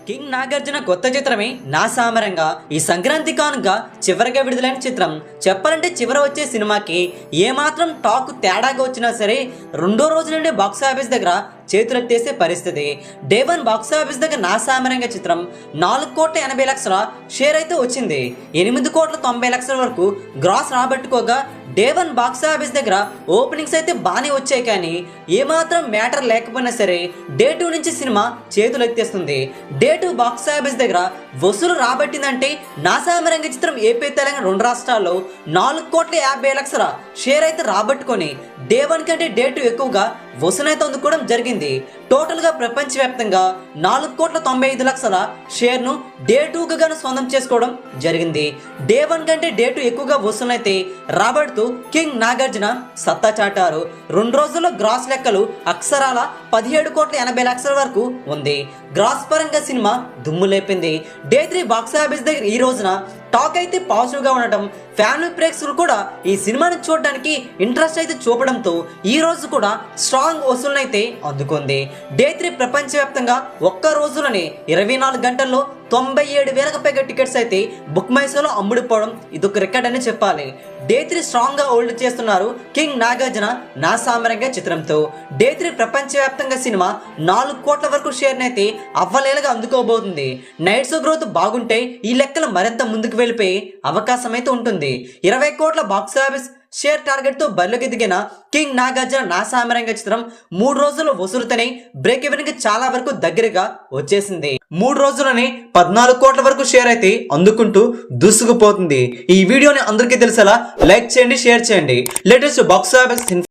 King Nagarjuna కొత్త చిత్రమే నా సామరంగా ఈ సంక్రాంతి కానుగా చివరిగా విడుదలైన చిత్రం. చెప్పాలంటే చివర వచ్చే సినిమాకి ఏమాత్రం టాక్ తేడాగా వచ్చినా సరే రెండో రోజు నుండి బాక్స్ ఆఫీస్ దగ్గర చేతులెత్తేసే పరిస్థితి. డే 1 బాక్స్ ఆఫీస్ దగ్గర నా సామరంగా చిత్రం 4,80,00,000 షేర్ అయితే వచ్చింది. 8,90,00,000 వరకు గ్రాస్ రాబట్టుకోగా డే 1 బాక్స్ ఆఫీస్ దగ్గర ఓపెనింగ్స్ అయితే బాగానే వచ్చాయి. కానీ ఏమాత్రం మ్యాటర్ లేకపోయినా సరే డే 2 నుంచి సినిమా చేతులు ఎత్తేస్తుంది. డే 2 బాక్స్ ఆఫీస్ దగ్గర వసూలు రాబట్టిందంటే నా సామరంగ చిత్రం ఏపీ తెలంగాణ రెండు రాష్ట్రాల్లో 4,50,00,000 షేర్ అయితే రాబట్టుకొని డే 1 కంటే డే 2 ఎక్కువగా వసూలు అయితే అందుకోవడం జరిగింది. టోటల్గా ప్రపంచవ్యాప్తంగా 4,95,00,000 షేర్ను డే 2 గాను సొంతం చేసుకోవడం జరిగింది. డే 1 కంటే డే 2 ఎక్కువగా వసూలు అయితే రాబడుతూ కింగ్ నాగార్జున సత్తా చాటారు. 2 రోజుల్లో గ్రాస్ లెక్కలు అక్షరాల 17,80,00,000 వరకు ఉంది. గ్రాస్ పరంగా సినిమా దుమ్ము లేపింది. డే 3 బాక్స్ ఆఫీస్ దగ్గర ఈ రోజున టాక్ అయితే పాజిటివ్గా ఉండటం, ఫ్యామిలీ ప్రేక్షకులు కూడా ఈ సినిమాని చూడడానికి ఇంట్రెస్ట్ అయితే చూపడంతో ఈ రోజు కూడా స్ట్రాంగ్ వసూలను అయితే అందుకుంది. డే 3 ప్రపంచవ్యాప్తంగా ఒక్క రోజులోనే 24 గంటల్లో 97,000కు పైగా టికెట్స్ అయితే బుక్ మై షోలో అమ్ముడుపోవడం ఇదొక రికార్డ్ అని చెప్పాలి. డే 3 స్ట్రాంగ్ గా హోల్డ్ చేస్తున్నారు కింగ్ నాగార్జున నా సామరంగ చిత్రంతో. డే 3 ప్రపంచవ్యాప్తంగా సినిమా 4 కోట్ల వరకు షేర్ అయితే అవ్వలేలుగా అందుకోబోతుంది. నైట్ షో గ్రోత్ బాగుంటే ఈ లెక్కలు మరింత ముందుకు వెళ్ళిపోయే అవకాశం అయితే ఉంటుంది. 20 కోట్ల బాక్స్ ఆఫీస్ షేర్ టార్గెట్ తో బరిలోకి దిగిన కింగ్ నాగార్జున నా సామరంగ చిత్రం 3 రోజుల్లో వసూలుతోనే బ్రేక్ ఈవెన్ కి చాలా వరకు దగ్గరగా వచ్చేసింది. 3 రోజుల్లోనే 14 కోట్ల వరకు షేర్ అయితే అందుకుంటూ దూసుకుపోతుంది. ఈ వీడియోని అందరికీ తెలిసేలా లైక్ చేయండి, షేర్ చేయండి. Latest box office